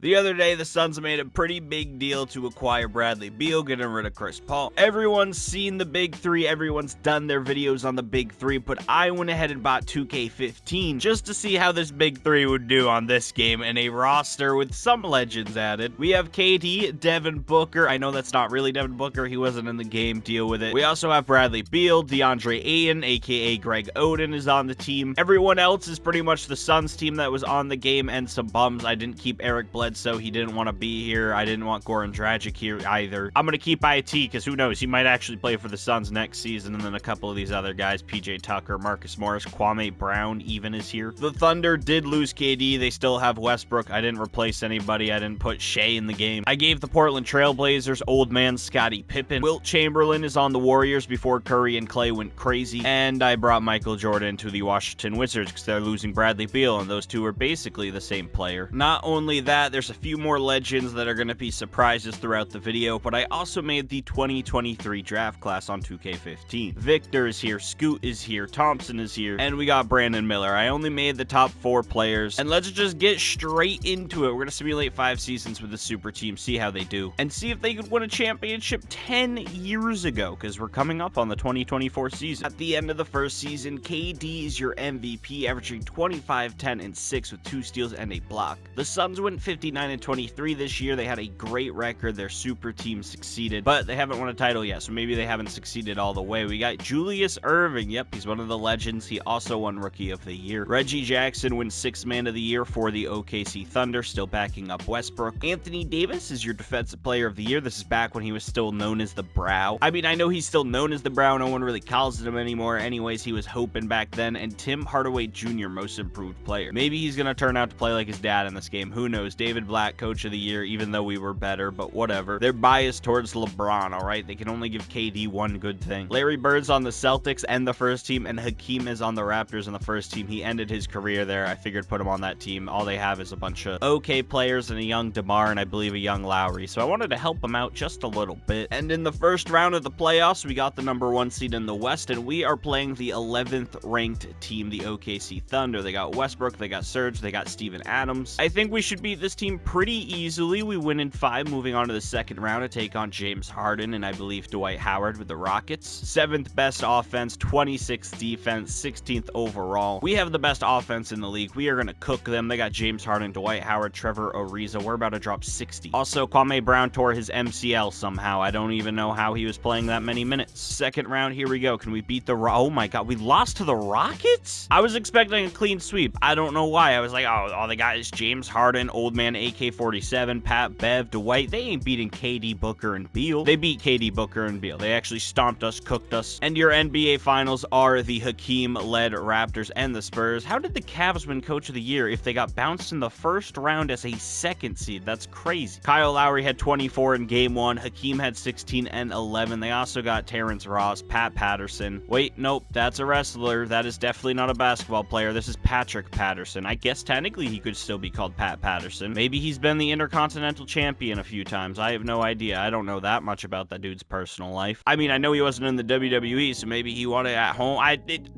The other day, the Suns made a pretty big deal to acquire Bradley Beal, getting rid of Chris Paul. Everyone's seen the big three, everyone's done their videos on the big three, but I went ahead and bought 2K15 just to see how this big three would do on this game in a roster with some legends added. We have KD, Devin Booker. I know that's not really Devin Booker, he wasn't in the game, deal with it. We also have Bradley Beal, DeAndre Ayton, aka Greg Oden is on the team. Everyone else is pretty much the Suns team that was on the game, and some bums. I didn't keep Eric Bledsoe. So he didn't want to be here. I didn't want Goran Dragic here either. I'm going to keep IT because who knows? He might actually play for the Suns next season. And then a couple of these other guys, PJ Tucker, Marcus Morris, Kwame Brown even is here. The Thunder did lose KD. They still have Westbrook. I didn't replace anybody. I didn't put Shea in the game. I gave the Portland Trailblazers old man Scottie Pippen. Wilt Chamberlain is on the Warriors before Curry and Clay went crazy. And I brought Michael Jordan to the Washington Wizards because they're losing Bradley Beal, and those two are basically the same player. Not only that, there's a few more legends that are going to be surprises throughout the video, but I also made the 2023 draft class on 2K15. Victor is here, Scoot is here, Thompson is here, and we got Brandon Miller. I only made the top 4 players, and let's just get straight into it. We're going to simulate 5 seasons with the super team, see how they do, and see if they could win a championship 10 years ago, because we're coming up on the 2024 season. At the end of the first season, KD is your MVP, averaging 25, 10, and 6 with 2 steals and a block. The Suns went 59-23 this year. They had a great record. Their super team succeeded, but they haven't won a title yet, so maybe they haven't succeeded all the way. We got Julius Erving. Yep, he's one of the legends. He also won Rookie of the Year. Reggie Jackson wins 6th Man of the Year for the OKC Thunder, still backing up Westbrook. Anthony Davis is your Defensive Player of the Year. This is back when he was still known as the Brow. I mean, I know he's still known as the Brow. No one really calls it him anymore. Anyways, he was hoping back then. And Tim Hardaway Jr., Most Improved Player. Maybe he's going to turn out to play like his dad in this game. Who knows? David Black, Coach of the Year, even though we were better, but whatever. They're biased towards LeBron, all right? They can only give KD one good thing. Larry Bird's on the Celtics and the first team, and Hakeem is on the Raptors and the first team. He ended his career there. I figured put him on that team. All they have is a bunch of okay players and a young DeMar and I believe a young Lowry, so I wanted to help him out just a little bit. And in the first round of the playoffs, we got the #1 seed in the West, and we are playing the 11th ranked team, the OKC Thunder. They got Westbrook, they got Serge, they got Steven Adams. I think we should beat this team pretty easily. We win in 5, moving on to the second round to take on James Harden and I believe Dwight Howard with the Rockets. 7th best offense, 26th defense, 16th overall. We have the best offense in the league. We are going to cook them. They got James Harden, Dwight Howard, Trevor Ariza. We're about to drop 60. Also, Kwame Brown tore his MCL somehow. I don't even know how he was playing that many minutes. Second round, here we go. Can we beat the Oh my god, we lost to the Rockets? I was expecting a clean sweep. I don't know why. I was like, oh, all they got is James Harden, old man AK-47, Pat Bev, Dwight. They ain't beating KD, Booker, and Beal. They beat KD, Booker, and Beal. They actually stomped us, cooked us. And your NBA Finals are the Hakeem-led Raptors and the Spurs. How did the Cavs win Coach of the Year if they got bounced in the first round as a 2nd seed? That's crazy. Kyle Lowry had 24 in Game 1. Hakeem had 16 and 11. They also got Terrence Ross, Pat Patterson. Wait, nope, that's a wrestler. That is definitely not a basketball player. This is Patrick Patterson. I guess technically he could still be called Pat Patterson. Maybe he's been the Intercontinental Champion a few times. I have no idea. I don't know that much about that dude's personal life. I mean, I know he wasn't in the WWE, so maybe he won it at home.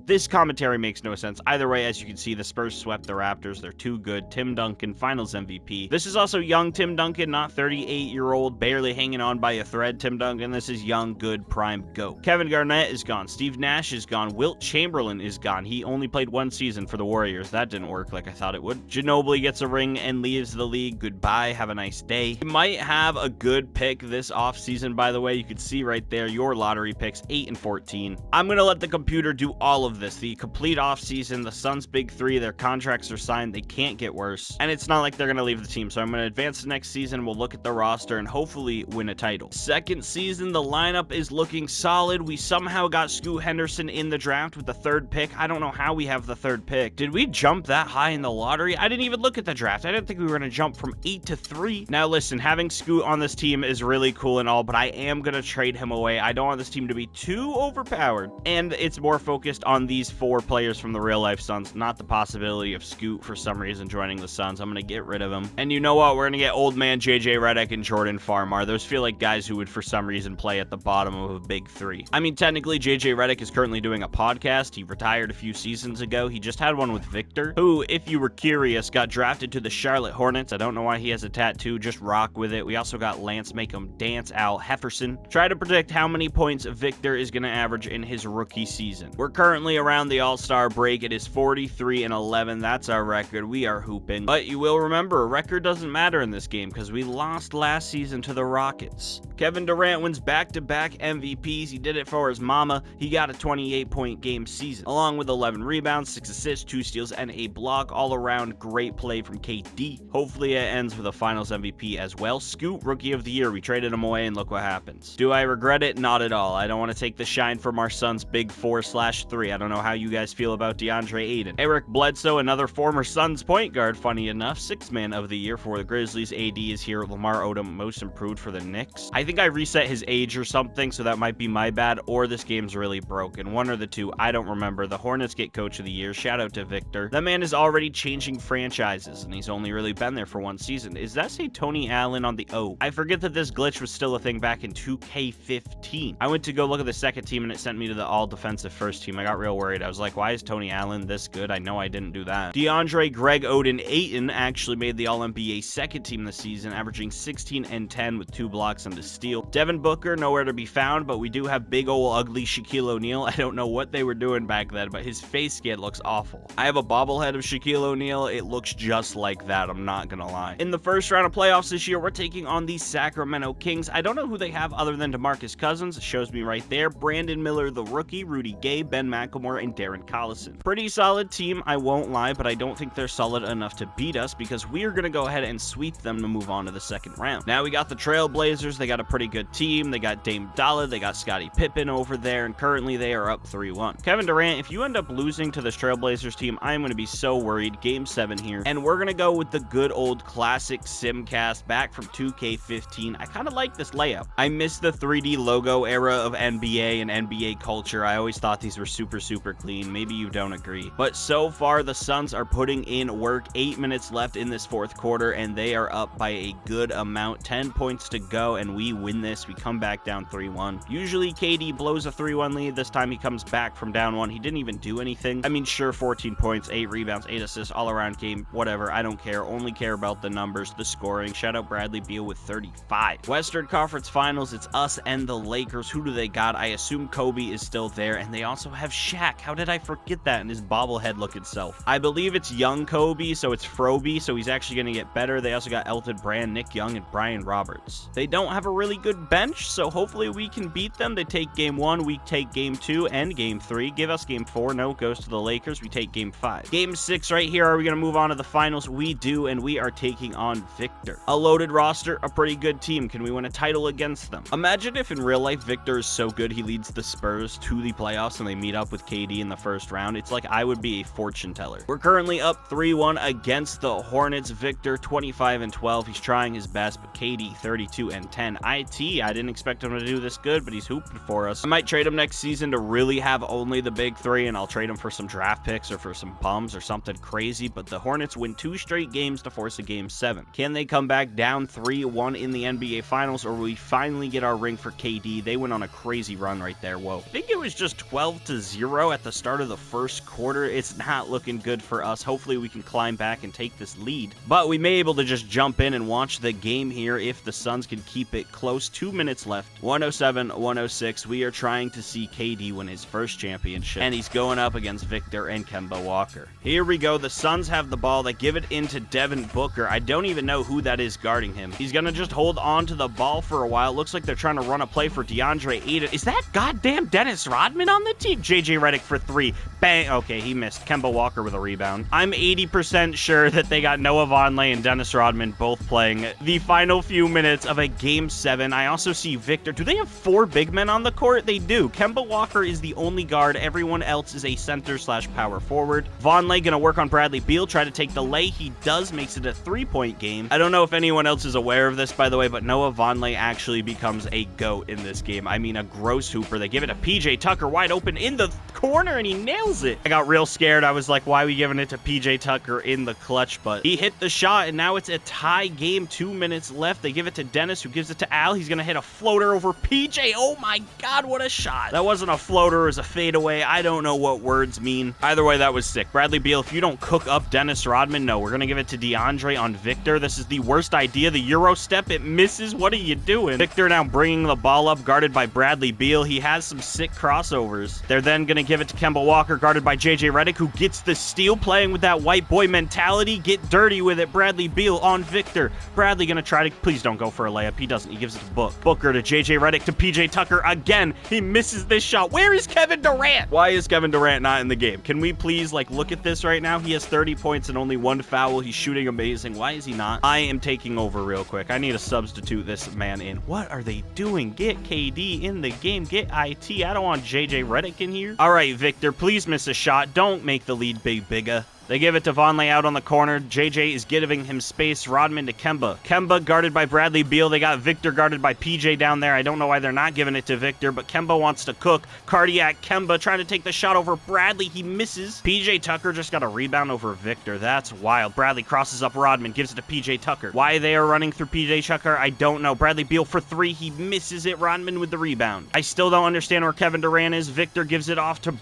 This commentary makes no sense. Either way, as you can see, the Spurs swept the Raptors. They're too good. Tim Duncan, Finals MVP. This is also young Tim Duncan, not 38-year-old, barely hanging on by a thread Tim Duncan. This is young, good, prime GOAT. Kevin Garnett is gone. Steve Nash is gone. Wilt Chamberlain is gone. He only played 1 season for the Warriors. That didn't work like I thought it would. Ginobili gets a ring and leaves the league. Goodbye. Have a nice day. You might have a good pick this offseason, by the way. You can see right there your lottery picks, 8 and 14. I'm going to let the computer do all of this. The complete offseason, the Suns' big 3, their contracts are signed. They can't get worse. And it's not like they're going to leave the team. So I'm going to advance the next season. We'll look at the roster and hopefully win a title. Second season, the lineup is looking solid. We somehow got Scoot Henderson in the draft with the 3rd pick. I don't know how we have the 3rd pick. Did we jump that high in the lottery? I didn't even look at the draft. I didn't think we were going to jump from 8 to 3. Now listen, having Scoot on this team is really cool and all, but I am going to trade him away. I don't want this team to be too overpowered. And it's more focused on these 4 players from the real life Suns, not the possibility of Scoot for some reason joining the Suns. I'm going to get rid of him. And you know what? We're going to get old man JJ Redick and Jordan Farmar. Those feel like guys who would for some reason play at the bottom of a big 3. I mean, technically JJ Redick is currently doing a podcast. He retired a few seasons ago. He just had one with Victor, who, if you were curious, got drafted to the Charlotte Hornets. Hornets. I don't know why he has a tattoo. Just rock with it. We also got Lance Make 'em Dance Al Hefferson. Try to predict how many points Victor is going to average in his rookie season. We're currently around the All-Star break. It is 43-11. That's our record. We are hooping. But you will remember, a record doesn't matter in this game because we lost last season to the Rockets. Kevin Durant wins back-to-back MVPs. He did it for his mama. He got a 28-point game season, along with 11 rebounds, 6 assists, 2 steals, and a block. All around great play from KD. Hopefully it ends with a Finals MVP as well. Scoot, Rookie of the Year. We traded him away, and look what happens. Do I regret it? Not at all. I don't want to take the shine from our Suns' big 4/3. I don't know how you guys feel about Deandre Ayton. Eric Bledsoe, another former Suns point guard, funny enough, 6th man of the year for the Grizzlies. AD is here. Lamar Odom, most improved for the Knicks. I think I reset his age or something, so that might be my bad, or this game's really broken. One or the two, I don't remember. The Hornets get Coach of the Year. Shout out to Victor. That man is already changing franchises, and he's only really been there for one season. Is that say Tony Allen on the O? I forget that this glitch was still a thing back in 2K15. I went to go look at the second team, and it sent me to the all-defensive first team. I got real worried. I was like, why is Tony Allen this good? I know I didn't do that. DeAndre Greg Oden Ayton actually made the All-NBA second team this season, averaging 16 and 10 with 2 blocks and a steal. Devin Booker, nowhere to be found, but we do have big ol' ugly Shaquille O'Neal. I don't know what they were doing back then, but his face skin looks awful. I have a bobblehead of Shaquille O'Neal. It looks just like that, I'm not gonna lie. In the first round of playoffs this year, we're taking on the Sacramento Kings. I don't know who they have other than DeMarcus Cousins. It shows me right there. Brandon Miller, the rookie, Rudy Gay, Ben McLemore, and Darren Collison. Pretty solid team, I won't lie, but I don't think they're solid enough to beat us because we are gonna go ahead and sweep them to move on to the second round. Now we got the Trailblazers. They got a pretty good team. They got Dame Dalla, they got Scottie Pippen over there, and currently they are up 3-1. Kevin Durant, if you end up losing to this Trailblazers team, I'm going to be so worried. Game 7 here, and we're going to go with the good old classic Simcast back from 2K15. I kind of like this layout. I miss the 3D logo era of NBA and NBA culture. I always thought these were super clean. Maybe you don't agree, but so far the Suns are putting in work. 8 minutes left in this fourth quarter, and they are up by a good amount. 10 points to go, and we win this. We come back down 3-1. Usually KD blows a 3-1 lead. This time he comes back from down 1. He didn't even do anything. I mean, sure, 14 points, 8 rebounds, 8 assists, all around game, whatever. I don't care. Only care about the numbers, the scoring. Shout out Bradley Beal with 35. Western Conference Finals, it's us and the Lakers. Who do they got? I assume Kobe is still there, and they also have Shaq. How did I forget that in his bobblehead looking self? I believe it's young Kobe, so it's Froby, so he's actually going to get better. They also got Elton Brand, Nick Young, and Brian Roberts. They don't have a really good bench, so hopefully we can beat them. They take game 1, we take game 2 and game 3. Give us game 4. No, goes to the Lakers. We take game 5. Game 6 right here. Are we going to move on to the finals? We do, and we are taking on Victor. A loaded roster, a pretty good team. Can we win a title against them? Imagine if in real life Victor is so good he leads the Spurs to the playoffs and they meet up with KD in the first round. It's like I would be a fortune teller. We're currently up 3-1 against the Hornets. Victor 25-12. He's trying his best, but KD 32-10. I didn't expect him to do this good, but he's hooping for us. I might trade him next season to really have only the big 3, and I'll trade him for some draft picks or for some bums or something crazy, but the Hornets win 2 straight games to force a game 7. Can they come back down 3-1 in the NBA Finals, or will we finally get our ring for KD? They went on a crazy run right there. Whoa. I think it was just 12-0 at the start of the first quarter. It's not looking good for us. Hopefully we can climb back and take this lead, but we may be able to just jump in and watch the game here if the Suns can keep it close. 2 minutes left. 107-106. We are trying to see KD win his first championship, and he's going up against Victor and Kemba Walker. Here we go. The Suns have the ball. They give it into Devin Booker. I don't even know who that is guarding him. He's gonna just hold on to the ball for a while. Looks like they're trying to run a play for DeAndre Ayton. Is that goddamn Dennis Rodman on the team? JJ Redick for 3. Bang. Okay, he missed. Kemba Walker with a rebound. I'm 80% sure that they got Noah Vonleh and Dennis Rodman both playing the final few minutes of a game 7. I also see Victor. Do they have 4 big men on the court? They do. Kemba Walker is the only guard. Everyone else is a center/power forward. Vonleh gonna work on Bradley Beal, try to take the lay. He does, makes it a 3-point game. I don't know if anyone else is aware of this, by the way, but Noah Vonleh actually becomes a GOAT in this game. I mean, a gross hooper. They give it to PJ Tucker wide open in the corner, and he nails it. I got real scared. I was like, why are we giving it to PJ Tucker in the clutch? But he hit the shot, and now it's a tie game. 2 minutes left. They give it to Dennis, who gives it to Al. He's gonna hit a floater over PJ. Oh my god, what a shot. That wasn't a floater, it was a fadeaway. I don't know what words mean. Either way, that was sick. Bradley Beal, if you don't cook up Dennis Rodman, no, we're gonna give it to DeAndre Deandre on Victor. This is the worst idea. The Euro step, it misses. What are you doing? Victor now bringing the ball up, guarded by Bradley Beal. He has some sick crossovers. They're then going to give it to Kemba Walker, guarded by JJ Redick, who gets the steal, playing with that white boy mentality. Get dirty with it. Bradley Beal on Victor. Bradley going to try to, please don't go for a layup. He doesn't. He gives it to Booker to JJ Redick to PJ Tucker again. He misses this shot. Where is Kevin Durant? Why is Kevin Durant not in the game? Can we please look at this right now? He has 30 points and only 1 foul. He's shooting amazing. Why is he not? I am taking over real quick. I need to substitute this man in. What are they doing? Get KD in the game. Get IT. I don't want JJ Redick in here. All right, Victor, please miss a shot. Don't make the lead bigger. They give it to Vonleh out on the corner. JJ is giving him space. Rodman to Kemba. Kemba guarded by Bradley Beal. They got Victor guarded by PJ down there. I don't know why they're not giving it to Victor, but Kemba wants to cook. Cardiac Kemba trying to take the shot over Bradley. He misses. PJ Tucker just got a rebound over Victor. That's wild. Bradley crosses up Rodman, gives it to PJ Tucker. Why they are running through PJ Tucker, I don't know. Bradley Beal for 3. He misses it. Rodman with the rebound. I still don't understand where Kevin Durant is. Victor gives it off to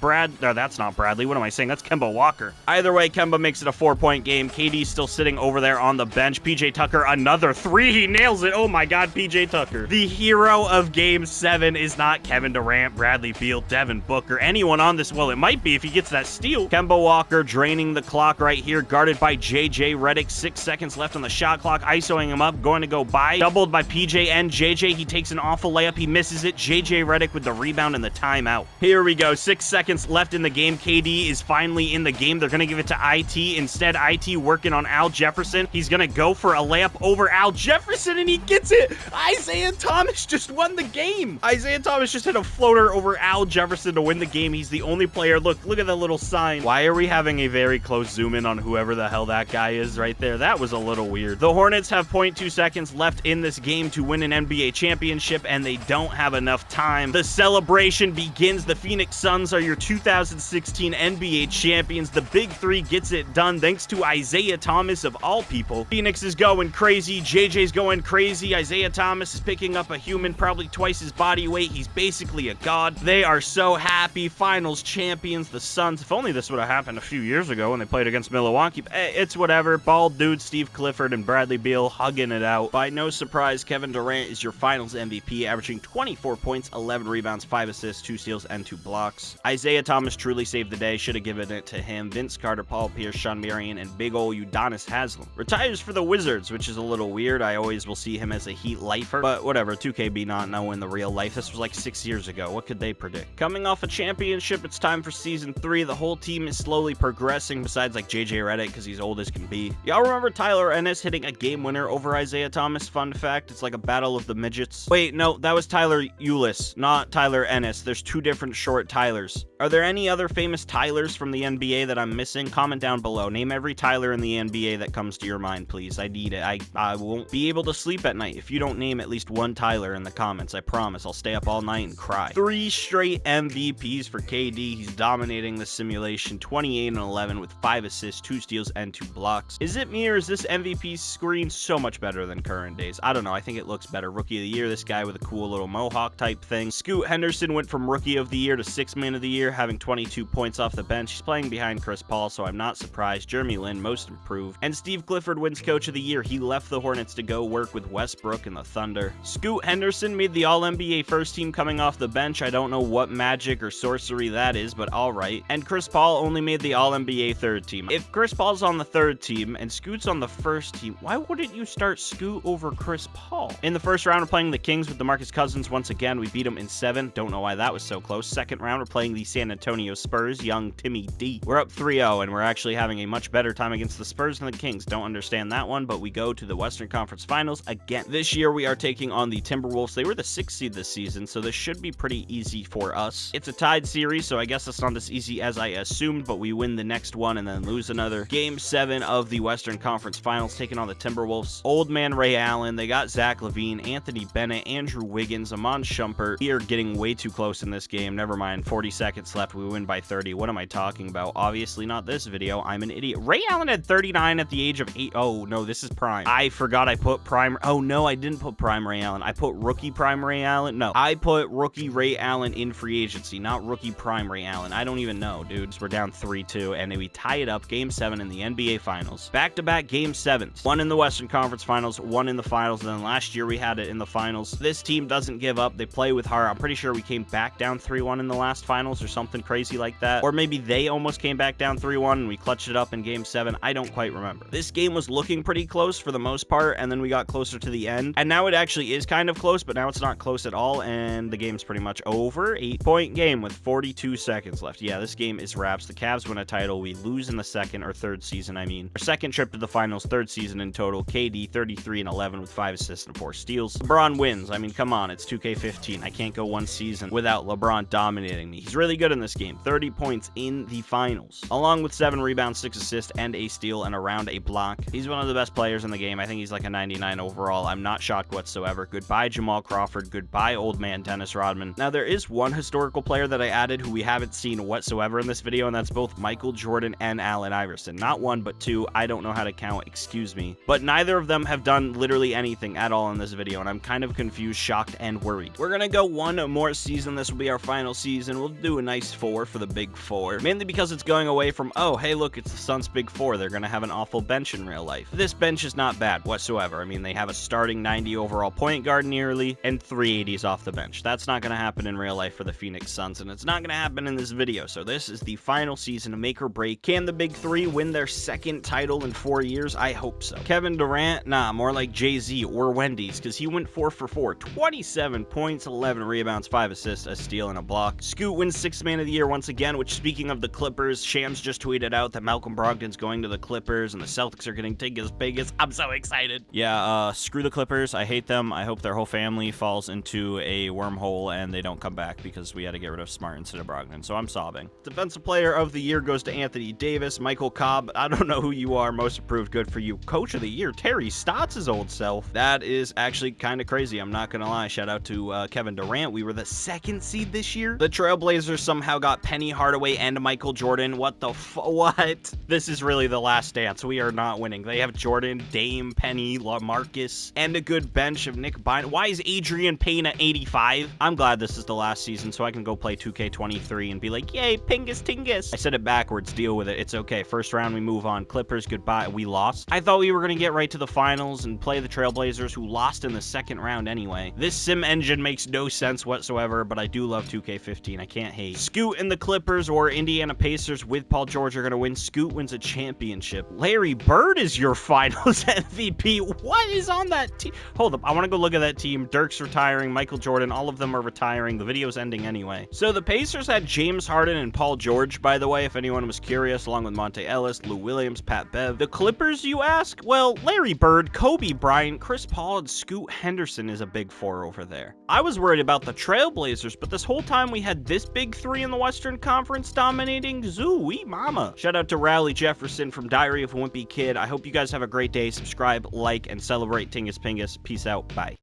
No, that's not Bradley. What am I saying? That's Kemba Walker. Either way, Kemba makes it a 4-point game. KD's still sitting over there on the bench. PJ Tucker, another 3. He nails it. Oh my God, PJ Tucker. The hero of Game 7 is not Kevin Durant, Bradley Beal, Devin Booker, anyone on this. Well, it might be if he gets that steal. Kemba Walker draining the clock right here, guarded by JJ Redick. 6 seconds left on the shot clock. ISOing him up, going to go by. Doubled by PJ and JJ. He takes an awful layup. He misses it. JJ Redick with the rebound and the timeout. Here we go. 6 seconds left in the game. KD is finally in the game. They're going to give it to IT. Instead, IT working on Al Jefferson. He's going to go for a layup over Al Jefferson, and he gets it. Isaiah Thomas just won the game. Isaiah Thomas just hit a floater over Al Jefferson to win the game. He's the only player. Look at that little sign. Why are we having a very close zoom in on whoever the hell that guy is right there? That was a little weird. The Hornets have 0.2 seconds left in this game to win an NBA championship, and they don't have enough time. The celebration begins. The Phoenix Suns are your 2016 NBA champions. The Big Three gets it done thanks to Isaiah Thomas of all people. Phoenix is going crazy. JJ's going crazy. Isaiah Thomas is picking up a human probably twice his body weight. He's basically a god. They are so happy. Finals champions, the Suns. If only this would have happened a few years ago when they played against Milwaukee. It's whatever. Bald dude, Steve Clifford and Bradley Beal hugging it out. By no surprise, Kevin Durant is your finals MVP, averaging 24 points, 11 rebounds, 5 assists, 2 steals, and 2 blocks. Isaiah Thomas truly saved the day. Should have given it to him. Vince Carter, Paul Pierce, Sean Marion, and big ol' Udonis Haslem. Retires for the Wizards, which is a little weird. I always will see him as a Heat lifer, but whatever. 2KB not knowing the real life. This was like 6 years ago. What could they predict? Coming off a championship, it's time for Season 3. The whole team is slowly progressing, besides JJ Redick, because he's old as can be. Y'all remember Tyler Ennis hitting a game winner over Isaiah Thomas? Fun fact, it's like a battle of the midgets. Wait, no, that was Tyler Ulis, not Tyler Ennis. There's 2 different short Tylers. Are there any other famous Tylers from the NBA that I'm missing? Comment down below. Name every Tyler in the NBA that comes to your mind, please. I need it. I won't be able to sleep at night if you don't name at least one Tyler in the comments. I promise. I'll stay up all night and cry. 3 straight MVPs for KD. He's dominating the simulation. 28 and 11 with 5 assists, 2 steals, and 2 blocks. Is it me or is this MVP screen so much better than current days? I don't know. I think it looks better. Rookie of the Year, this guy with a cool little mohawk type thing. Scoot Henderson went from Rookie of the Year to 6th Man of the Year, having 22 points off the bench. He's playing behind Chris Paul, so I'm not surprised. Jeremy Lin, most improved. And Steve Clifford wins Coach of the Year. He left the Hornets to go work with Westbrook and the Thunder. Scoot Henderson made the All-NBA first team coming off the bench. I don't know what magic or sorcery that is, but alright. And Chris Paul only made the All-NBA third team. If Chris Paul's on the third team and Scoot's on the first team, why wouldn't you start Scoot over Chris Paul? In the first round, we're playing the Kings with DeMarcus Cousins. Once again, we beat them in 7. Don't know why that was so close. Second round, we're playing the San Antonio Spurs, young Timmy D. We're up 3-0, and we're actually having a much better time against the Spurs than the Kings. Don't understand that one, but we go to the Western Conference Finals again. This year, we are taking on the Timberwolves. They were the 6th seed this season, so this should be pretty easy for us. It's a tied series, so I guess it's not as easy as I assumed, but we win the next one and then lose another. Game 7 of the Western Conference Finals, taking on the Timberwolves. Old man Ray Allen, they got Zach LaVine, Anthony Bennett, Andrew Wiggins, Amon Shumpert. We are getting way too close in this game. Never mind, 40 seconds left. We win by 30. What am I talking about? Obviously not this video. video. I'm an idiot. Ray Allen had 39 at the age of 8. Oh, no, this is prime. I forgot I put prime. Oh, no, I didn't put prime Ray Allen. I put rookie prime Ray Allen. No, I put rookie Ray Allen in free agency, not rookie prime Ray Allen. I don't even know, dudes. We're down 3-2, and we tie it up game 7 in the NBA Finals. Back-to-back game 7s. One in the Western Conference Finals, one in the Finals, and then last year we had it in the Finals. This team doesn't give up. They play with heart. I'm pretty sure we came back down 3-1 in the last Finals or something crazy like that. Or maybe they almost came back down 3-1 and we clutched it up in game 7. I don't quite remember. This game was looking pretty close for the most part, and then we got closer to the end. And now it actually is kind of close, but now it's not close at all, and the game's pretty much over. 8-point game with 42 seconds left. Yeah, this game is wraps. The Cavs win a title. We lose in the second or third season, I mean. Our second trip to the Finals, third season in total. KD 33-11 with 5 assists and 4 steals. LeBron wins. I mean, come on, it's 2K15. I can't go one season without LeBron dominating me. He's really good in this game. 30 points in the Finals, along with 7 rebounds, 6 assists, and a steal, and around a block. He's one of the best players in the game. I think he's like a 99 overall. I'm not shocked whatsoever. Goodbye, Jamal Crawford. Goodbye, old man Dennis Rodman. Now, there is one historical player that I added who we haven't seen whatsoever in this video, and that's both Michael Jordan and Allen Iverson. Not one, but two. I don't know how to count, excuse me. But neither of them have done literally anything at all in this video, and I'm kind of confused, shocked, and worried. We're gonna go one more season. This will be our final season. We'll do a nice 4 for the big 4, mainly because it's going away from, oh, hey, look, it's the Suns' big 4. They're gonna have an awful bench in real life. This bench is not bad whatsoever. I mean, they have a starting 90 overall point guard nearly, and 380s off the bench. That's not gonna happen in real life for the Phoenix Suns, and it's not gonna happen in this video. So this is the final season to make or break. Can the big 3 win their second title in 4 years? I hope so. Kevin Durant, nah, more like Jay-Z or Wendy's, because he went 4 for 4. 27 points, 11 rebounds, 5 assists, a steal, and a block. Scoot wins 6th man of the year once again, which, speaking of the Clippers, Shams just tweeted out that Malcolm Brogdon's going to the Clippers, and the Celtics are getting tickets Vegas. I'm so excited. Yeah, screw the Clippers. I hate them. I hope their whole family falls into a wormhole and they don't come back because we had to get rid of Smart instead of Brogdon, so I'm sobbing. Defensive player of the year goes to Anthony Davis. Michael Cobb, I don't know who you are. Most approved, good for you. Coach of the year, Terry Stotts' old self. That is actually kind of crazy. I'm not gonna lie. Shout out to Kevin Durant. We were the 2nd seed this year. The Trailblazers somehow got Penny Hardaway and Michael Jordan. What the what? This is really the last dance. We are not winning. They have Jordan, Dame, Penny, Marcus, and a good bench of Nick Bynum. Why is Adrian Payne at 85? I'm glad this is the last season so I can go play 2K23 and be like, yay, Pingus Tingus. I said it backwards. Deal with it. It's okay. First round, we move on. Clippers, goodbye. We lost. I thought we were going to get right to the finals and play the Trailblazers, who lost in the second round anyway. This sim engine makes no sense whatsoever, but I do love 2K15. I can't hate. Scoot and the Clippers or Indiana Pacers with Paul George are going to win. Scoot wins a championship. Larry Bird is your finals MVP. What is on that team? Hold up. I want to go look at that team. Dirk's retiring. Michael Jordan. All of them are retiring. The video's ending anyway. So the Pacers had James Harden and Paul George, by the way, if anyone was curious, along with Monte Ellis, Lou Williams, Pat Bev. The Clippers, you ask? Well, Larry Bird, Kobe Bryant, Chris Paul, and Scoot Henderson is a big 4 over there. I was worried about the Trailblazers, but this whole time we had this big 3 in the Western Conference dominating. Zoo-wee mama. Shout out to Rowley Jefferson from Diary of a Wimpy Kid. I hope you guys have a great day. Subscribe, like, and celebrate Tingus Pingus. Peace out. Bye.